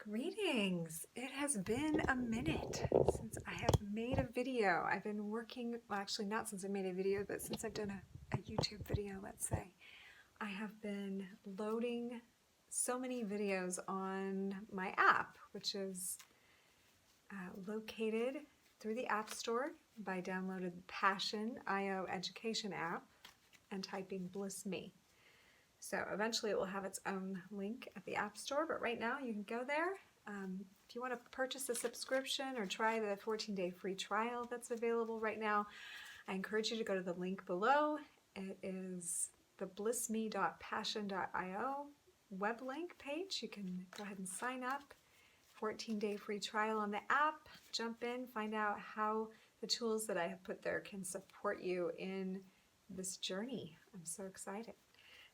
Greetings! It has been a minute since I have made a video. I've been working, well actually not since I made a video, but since I've done a YouTube video, let's say. I have been loading so many videos on my app, which is located through the App Store by downloading the Passion IO Education app and typing Bliss Me. So eventually it will have its own link at the App Store, but right now you can go there. If you want to purchase a subscription or try the 14-day free trial that's available right now, I encourage you to go to the link below. It is the blissme.passion.io web link page. You can go ahead and sign up. 14-day free trial on the app. Jump in, find out how the tools that I have put there can support you in this journey. I'm so excited.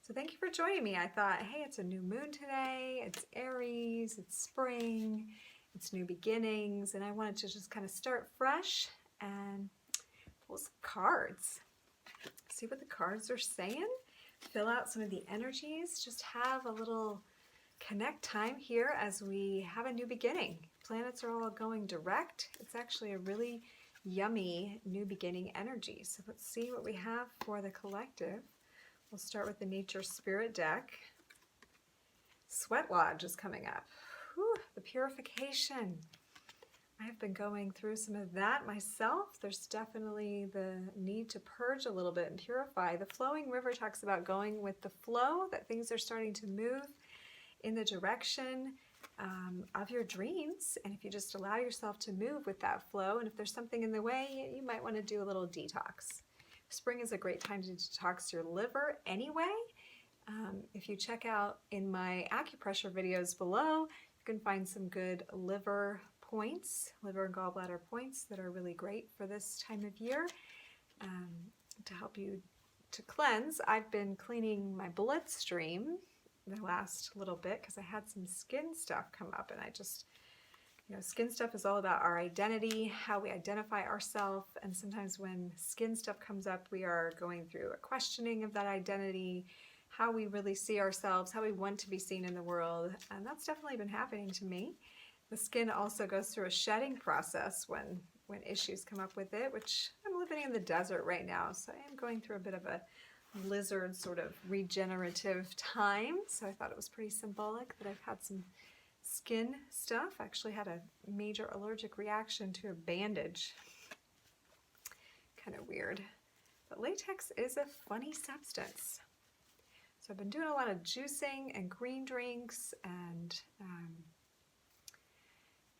So thank you for joining me. I thought, hey, it's a new moon today, it's Aries, it's spring, it's new beginnings, and I wanted to just kind of start fresh and pull some cards. See what the cards are saying, fill out some of the energies, just have a little connect time here as we have a new beginning. Planets are all going direct. It's actually a really yummy new beginning energy. So let's see what we have for the collective. We'll start with the Nature Spirit deck. Sweat Lodge is coming up. Whew, the purification. I have been going through some of that myself. There's definitely the need to purge a little bit and purify. The flowing river talks about going with the flow, that things are starting to move in the direction of your dreams. And if you just allow yourself to move with that flow, and if there's something in the way, you might want to do a little detox. Spring is a great time to detox your liver anyway. If you check out in my acupressure videos below, you can find some good liver points, liver and gallbladder points that are really great for this time of year to help you to cleanse. I've been cleaning my bloodstream the last little bit because I had some skin stuff come up, and I just, skin stuff is all about our identity, how we identify ourselves, and sometimes when skin stuff comes up, we are going through a questioning of that identity, how we really see ourselves, how we want to be seen in the world, and that's definitely been happening to me. The skin also goes through a shedding process when issues come up with it, which I'm living in the desert right now, so I am going through a bit of a lizard sort of regenerative time, so I thought it was pretty symbolic that I've had some skin stuff. I actually had a major allergic reaction to a bandage. Kind of weird. But latex is a funny substance. So I've been doing a lot of juicing and green drinks and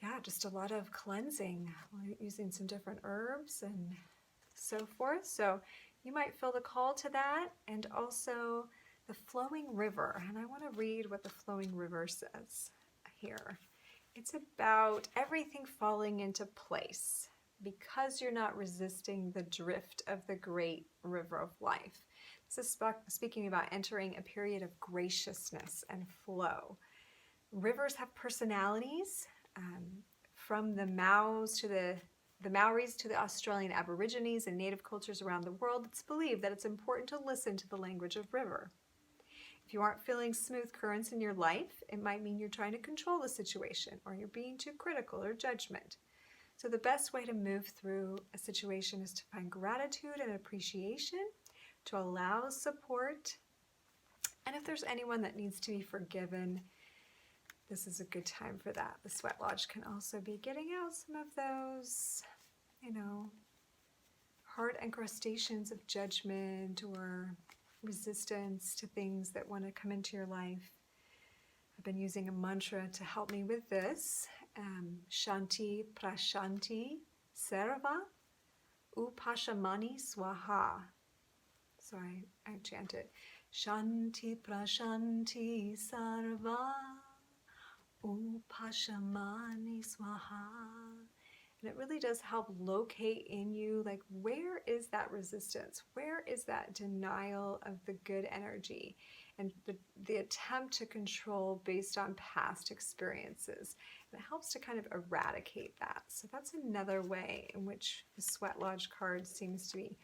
yeah, just a lot of cleansing, using some different herbs and so forth. So you might feel the call to that, and also the flowing river. And I want to read what the flowing river says here. It's about everything falling into place because you're not resisting the drift of the great river of life. This is speaking about entering a period of graciousness and flow. Rivers have personalities, from the Maoris to the Australian Aborigines and native cultures around the world. It's believed that it's important to listen to the language of river. If you aren't feeling smooth currents in your life, it might mean you're trying to control the situation, or you're being too critical or judgment. So the best way to move through a situation is to find gratitude and appreciation, to allow support, and if there's anyone that needs to be forgiven, this is a good time for that. The Sweat Lodge can also be getting out some of those, hard incrustations of judgment or resistance to things that want to come into your life. I've been using a mantra to help me with this. Shanti Prashanti Sarva Upashamani Swaha. So I chant it. Shanti Prashanti Sarva Upashamani Swaha. And it really does help locate in you, like, where is that resistance? Where is that denial of the good energy and the attempt to control based on past experiences? And it helps to kind of eradicate that. So that's another way in which the Sweat Lodge card seems to be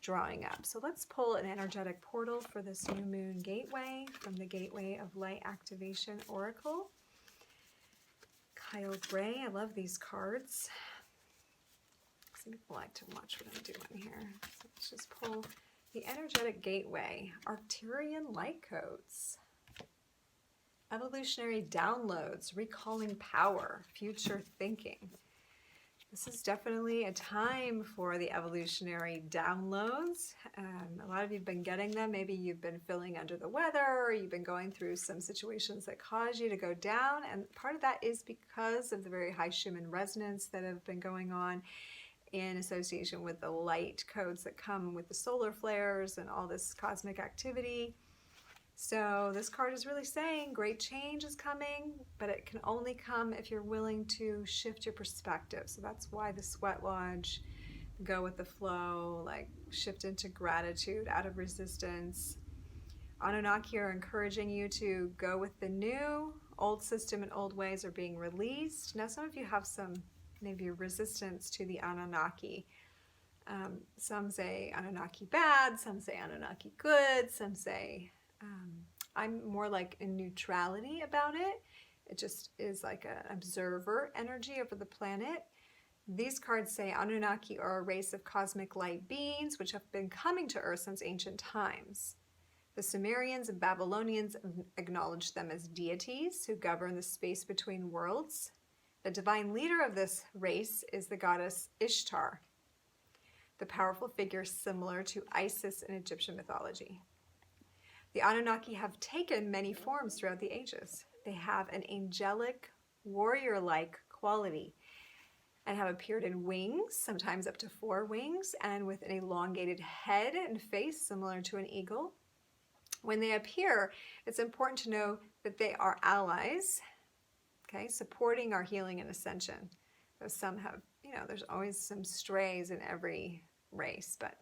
drawing up. So let's pull an energetic portal for this new moon gateway from the Gateway of Light Activation Oracle. Kyle Gray. I love these cards. Some people like to watch what I'm doing here. So let's just pull the Energetic Gateway, Arcturian Light Codes, Evolutionary Downloads, Recalling Power, Future Thinking. This is definitely a time for the evolutionary downloads. A lot of you have been getting them. Maybe you've been feeling under the weather, or you've been going through some situations that cause you to go down. And part of that is because of the very high Schumann resonance that have been going on in association with the light codes that come with the solar flares and all this cosmic activity. So this card is really saying great change is coming, but it can only come if you're willing to shift your perspective. So that's why the Sweat Lodge, go with the flow, like shift into gratitude out of resistance. Anunnaki are encouraging you to go with the new. Old system and old ways are being released. Now some of you have some maybe resistance to the Anunnaki. Some say Anunnaki bad, some say Anunnaki good, some say I'm more like in neutrality about it. It just is like an observer energy over the planet. These cards say Anunnaki are a race of cosmic light beings which have been coming to Earth since ancient times. The Sumerians and Babylonians acknowledged them as deities who govern the space between worlds. The divine leader of this race is the goddess Ishtar, the powerful figure similar to Isis in Egyptian mythology. The Anunnaki have taken many forms throughout the ages. They have an angelic, warrior-like quality and have appeared in wings, sometimes up to 4 wings, and with an elongated head and face similar to an eagle. When they appear, it's important to know that they are allies, okay, supporting our healing and ascension. Though some have, there's always some strays in every race, but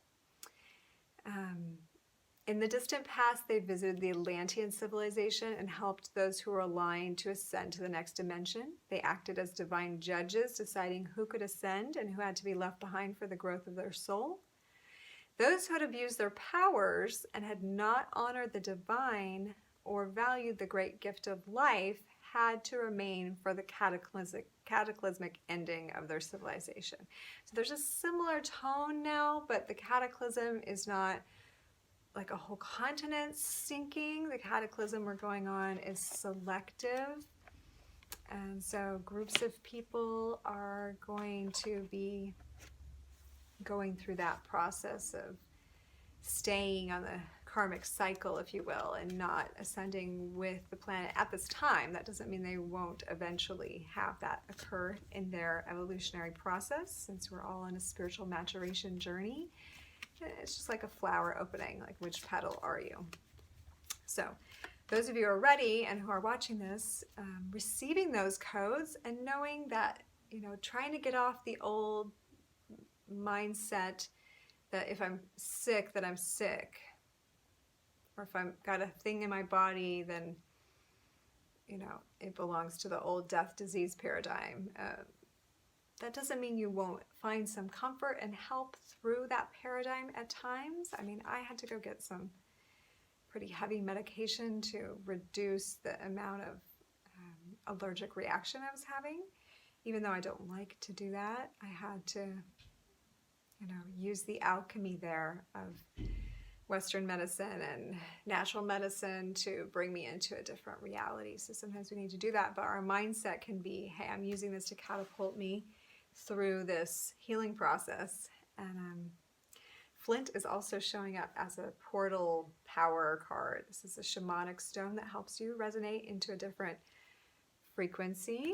in the distant past, they visited the Atlantean civilization and helped those who were aligned to ascend to the next dimension. They acted as divine judges, deciding who could ascend and who had to be left behind for the growth of their soul. Those who had abused their powers and had not honored the divine or valued the great gift of life had to remain for the cataclysmic ending of their civilization. So there's a similar tone now, but the cataclysm is not like a whole continent sinking. The cataclysm we're going on is selective. And so groups of people are going to be going through that process of staying on the karmic cycle, if you will, and not ascending with the planet at this time. That doesn't mean they won't eventually have that occur in their evolutionary process, since we're all on a spiritual maturation journey. It's just like a flower opening, like which petal are you? So those of you who are ready and who are watching this, receiving those codes and knowing that, trying to get off the old mindset that if I'm sick, that I'm sick. Or if I've got a thing in my body, then, it belongs to the old death disease paradigm. That doesn't mean you won't find some comfort and help through that paradigm at times. I mean, I had to go get some pretty heavy medication to reduce the amount of allergic reaction I was having. Even though I don't like to do that, I had to, use the alchemy there of Western medicine and natural medicine to bring me into a different reality. So sometimes we need to do that, but our mindset can be, hey, I'm using this to catapult me through this healing process. And Flint is also showing up as a portal power card. This is a shamanic stone that helps you resonate into a different frequency.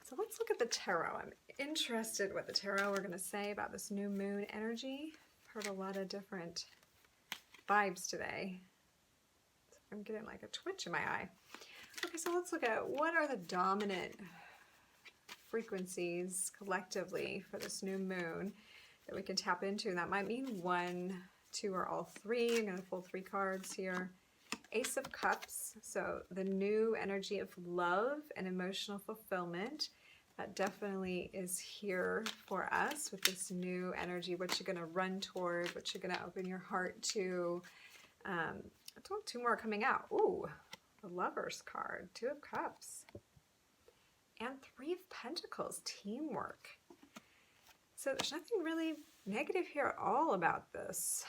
So let's look at the tarot. I'm interested what the tarot are going to say about this new moon energy. I've heard a lot of different vibes today. I'm getting like a twitch in my eye. Okay, so let's look at what are the dominant frequencies collectively for this new moon that we can tap into. And that might mean 1, 2, or all 3. I'm going to pull 3 cards here. Ace of Cups, so the new energy of love and emotional fulfillment. That definitely is here for us with this new energy, what you're going to run toward, what you're going to open your heart to. I told 2 more coming out. Ooh, the Lover's card, 2 of Cups. And Three of Pentacles, teamwork. So there's nothing really negative here at all about this.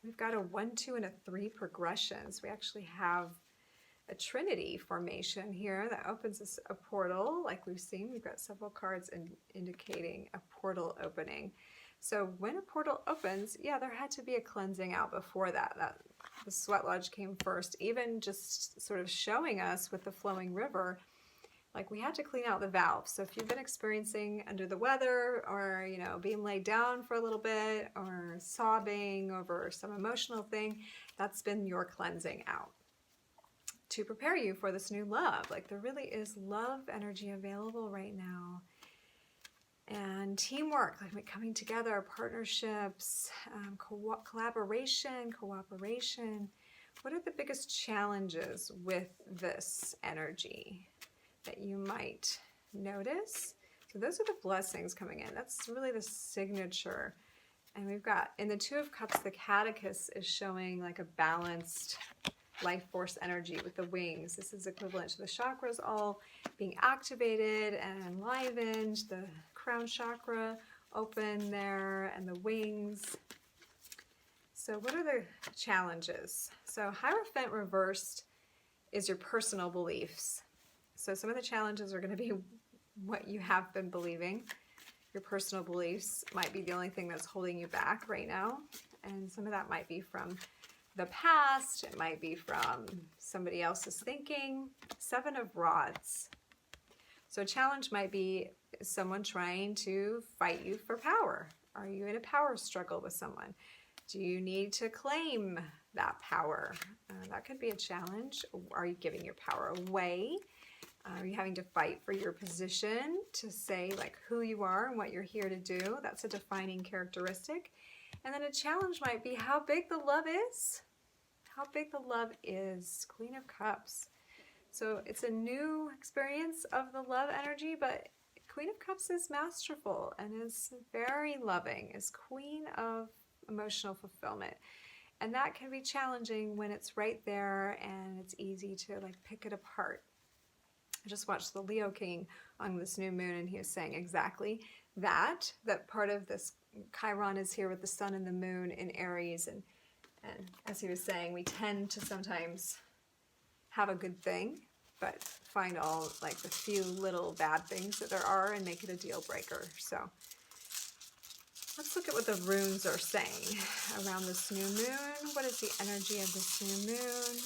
We've got a 1, 2, and a 3 progressions. We actually have a Trinity formation here that opens us a portal. Like we've seen, we've got several cards indicating a portal opening. So when a portal opens, yeah, there had to be a cleansing out before that. The sweat lodge came first, even just sort of showing us with the flowing river, like we had to clean out the valves. So if you've been experiencing under the weather, or, you know, being laid down for a little bit, or sobbing over some emotional thing, that's been your cleansing out to prepare you for this new love. Like there really is love energy available right now. And teamwork, like coming together, partnerships, collaboration, cooperation. What are the biggest challenges with this energy that you might notice? So those are the blessings coming in. That's really the signature. And we've got, in the Two of Cups, the Catechist is showing like a balanced life force energy with the wings. This is equivalent to the chakras all being activated and enlivened. The crown chakra open there, and the wings. So what are the challenges? So Hierophant reversed is your personal beliefs. So some of the challenges are going to be what you have been believing. Your personal beliefs might be the only thing that's holding you back right now. And some of that might be from the past. It might be from somebody else's thinking. 7 of Rods. So a challenge might be someone trying to fight you for power. Are you in a power struggle with someone? Do you need to claim that power? That could be a challenge. Are you giving your power away? Are you having to fight for your position to say like who you are and what you're here to do? That's a defining characteristic. And then a challenge might be how big the love is. How big the love is. Queen of Cups. So it's a new experience of the love energy, but Queen of Cups is masterful and is very loving, is queen of emotional fulfillment. And that can be challenging when it's right there and it's easy to like pick it apart. I just watched the Leo King on this new moon, and he was saying exactly that part of this Chiron is here with the sun and the moon in Aries. And as he was saying, we tend to sometimes have a good thing, but find all like the few little bad things that there are and make it a deal breaker. So let's look at what the runes are saying around this new moon. What is the energy of this new moon?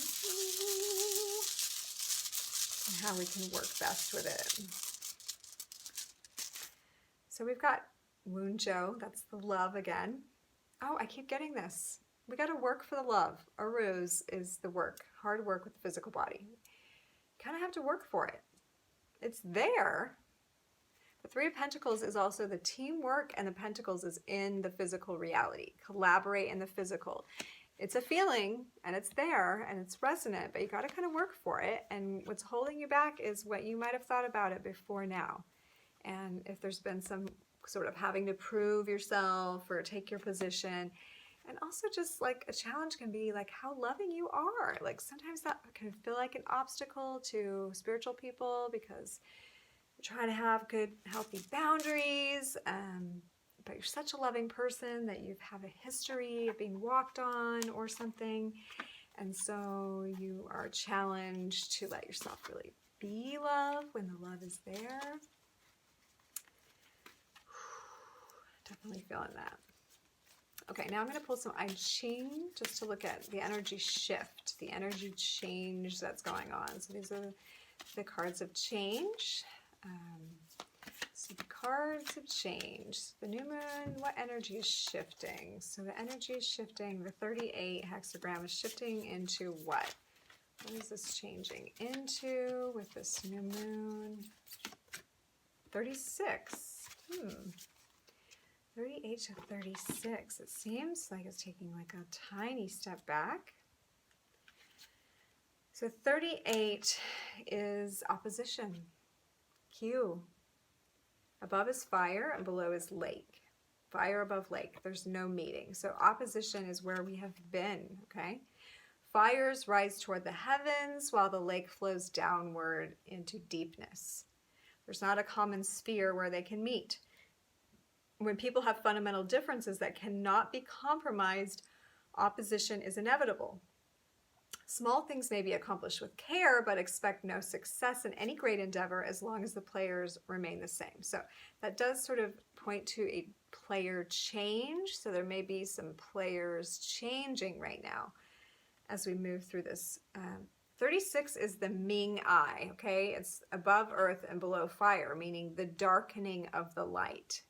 And how we can work best with it. So we've got Wunjo, that's the love again. Oh, I keep getting this. We got to work for the love. Aries is the work, hard work with the physical body. Kind of have to work for it. It's there. The Three of Pentacles is also the teamwork, and the Pentacles is in the physical reality. Collaborate in the physical. It's a feeling, and it's there, and it's resonant, but you got to kind of work for it. And what's holding you back is what you might have thought about it before now. And if there's been some sort of having to prove yourself or take your position. And also just like a challenge can be like how loving you are. Like sometimes that can feel like an obstacle to spiritual people because you're trying to have good, healthy boundaries. But you're such a loving person that you have a history of being walked on or something. And so you are challenged to let yourself really be love when the love is there. Definitely feeling that. Okay, now I'm going to pull some I-Ching just to look at the energy shift, the energy change that's going on. So these are the cards of change. So the cards of change. The new moon, what energy is shifting? So the energy is shifting. The 38 hexagram is shifting into what? What is this changing into with this new moon? 36. 38 to 36. It seems like it's taking like a tiny step back. So 38 is opposition. Q. Above is fire and below is lake. Fire above lake. There's no meeting. So opposition is where we have been, okay? Fires rise toward the heavens while the lake flows downward into deepness. There's not a common sphere where they can meet. When people have fundamental differences that cannot be compromised, opposition is inevitable. Small things may be accomplished with care, but expect no success in any great endeavor as long as the players remain the same. So that does sort of point to a player change. So there may be some players changing right now as we move through this. 36 is the Ming eye, okay? It's above earth and below fire, meaning the darkening of the light.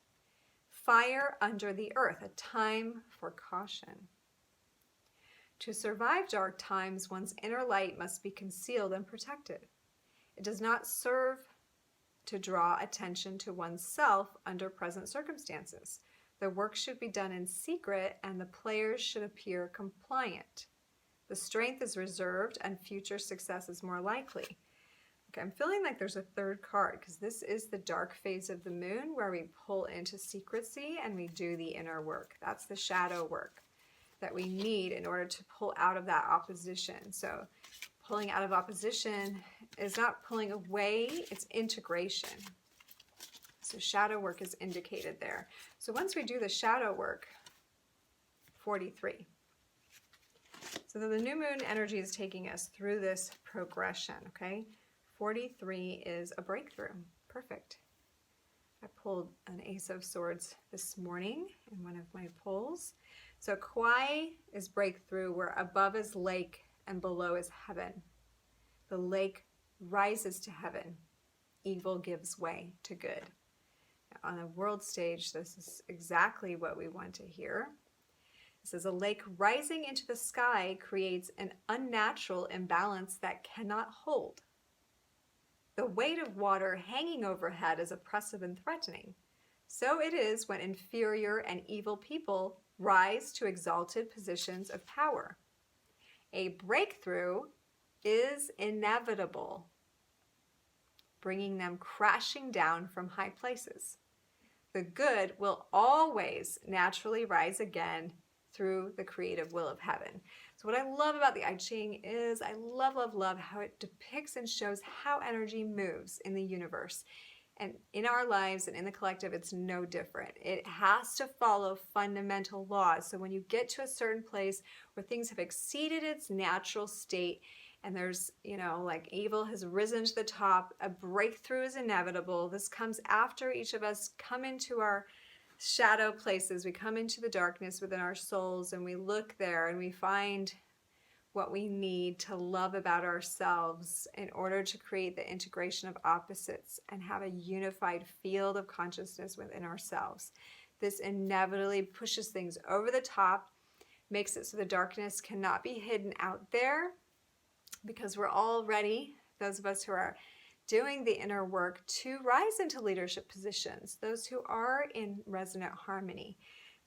Fire under the earth, a time for caution. To survive dark times, one's inner light must be concealed and protected. It does not serve to draw attention to oneself under present circumstances. The work should be done in secret, and the players should appear compliant. The strength is reserved, and future success is more likely. Okay, I'm feeling like there's a third card, because this is the dark phase of the moon where we pull into secrecy and we do the inner work. That's the shadow work that we need in order to pull out of that opposition. So pulling out of opposition is not pulling away, it's integration. So shadow work is indicated there. So once we do the shadow work, 43. So the new moon energy is taking us through this progression, okay? 43 is a breakthrough. Perfect. I pulled an Ace of Swords this morning in one of my pulls. So Kwai is breakthrough, where above is lake and below is heaven. The lake rises to heaven. Evil gives way to good. Now, on a world stage, this is exactly what we want to hear. It says a lake rising into the sky creates an unnatural imbalance that cannot hold. The weight of water hanging overhead is oppressive and threatening. So it is when inferior and evil people rise to exalted positions of power. A breakthrough is inevitable, bringing them crashing down from high places. The good will always naturally rise again through the creative will of heaven. So what I love about the I-Ching is I love how it depicts and shows how energy moves in the universe. And in our lives and in the collective, it's no different. It has to follow fundamental laws. So when you get to a certain place where things have exceeded its natural state and there's, like evil has risen to the top, a breakthrough is inevitable. This comes after each of us come into our shadow places. We come into the darkness within our souls and we look there and we find what we need to love about ourselves in order to create the integration of opposites and have a unified field of consciousness within ourselves. This inevitably pushes things over the top, makes it so the darkness cannot be hidden out there, because we're all ready, those of us who are doing the inner work, to rise into leadership positions, those who are in resonant harmony.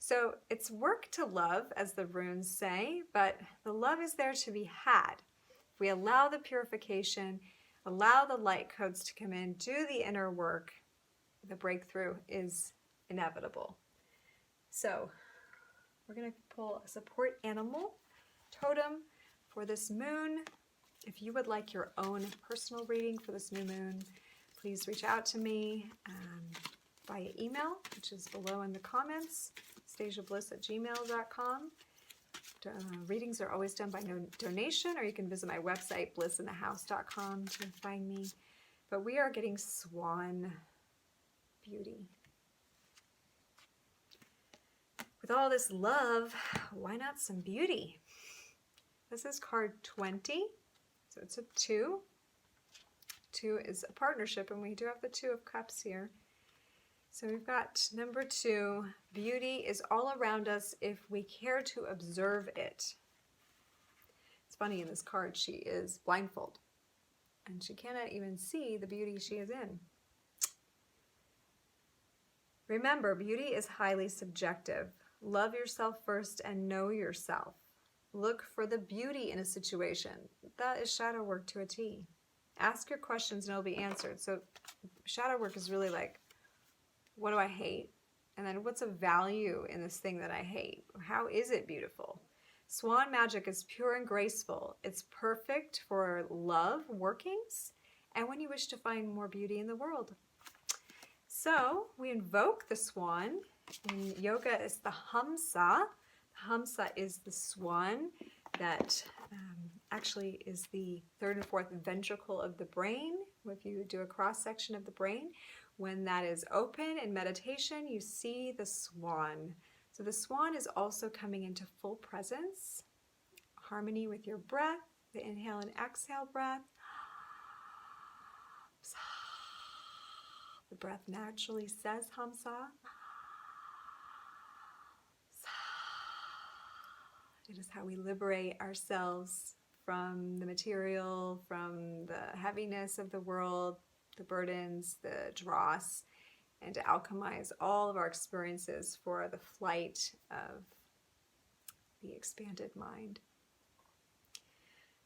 So it's work to love, as the runes say, but the love is there to be had. If we allow the purification, allow the light codes to come in, do the inner work, the breakthrough is inevitable. So we're going to pull a support animal totem for this moon. If you would like your own personal reading for this new moon, please reach out to me via email, which is below in the comments, stasiabliss@gmail.com. Readings are always done by donation, or you can visit my website, blissinthehouse.com, to find me. But we are getting swan beauty. With all this love, why not some beauty? This is card 20, so it's a 2. 2 is a partnership, and we do have the 2 of Cups here. So we've got number 2, beauty is all around us if we care to observe it. It's funny, in this card she is blindfolded, and she cannot even see the beauty she is in. Remember, beauty is highly subjective. Love yourself first and know yourself. Look for the beauty in a situation. That is shadow work to a T. Ask your questions and it'll be answered. So shadow work is really like, what do I hate? And then what's a value in this thing that I hate? How is it beautiful? Swan magic is pure and graceful. It's perfect for love workings and when you wish to find more beauty in the world. So we invoke the swan. In yoga, it's the Hamsa. Hamsa is the swan that actually is the third and fourth ventricle of the brain. If you do a cross section of the brain, when that is open in meditation, you see the swan. So the swan is also coming into full presence, harmony with your breath, the inhale and exhale breath. The breath naturally says Hamsa. It is how we liberate ourselves from the material, from the heaviness of the world, the burdens, the dross, and to alchemize all of our experiences for the flight of the expanded mind.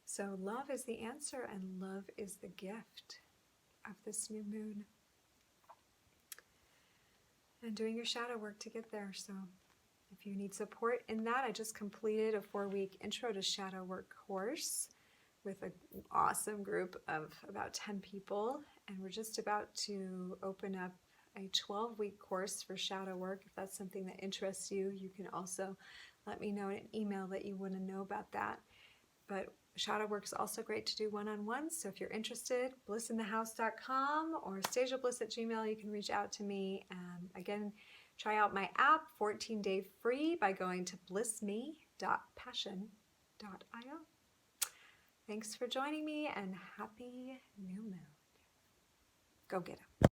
So love is the answer, and love is the gift of this new moon. And doing your shadow work to get there. So if you need support in that, I just completed a 4-week intro to shadow work course with an awesome group of about 10 people. And we're just about to open up a 12-week course for shadow work. If that's something that interests you, you can also let me know in an email that you want to know about that. But shadow work is also great to do one-on-one. So if you're interested, blissinthehouse.com or stageofbliss@gmail.com, you can reach out to me. Again, try out my app, 14-day free, by going to blissme.passion.io. Thanks for joining me, and happy new moon. Go get it.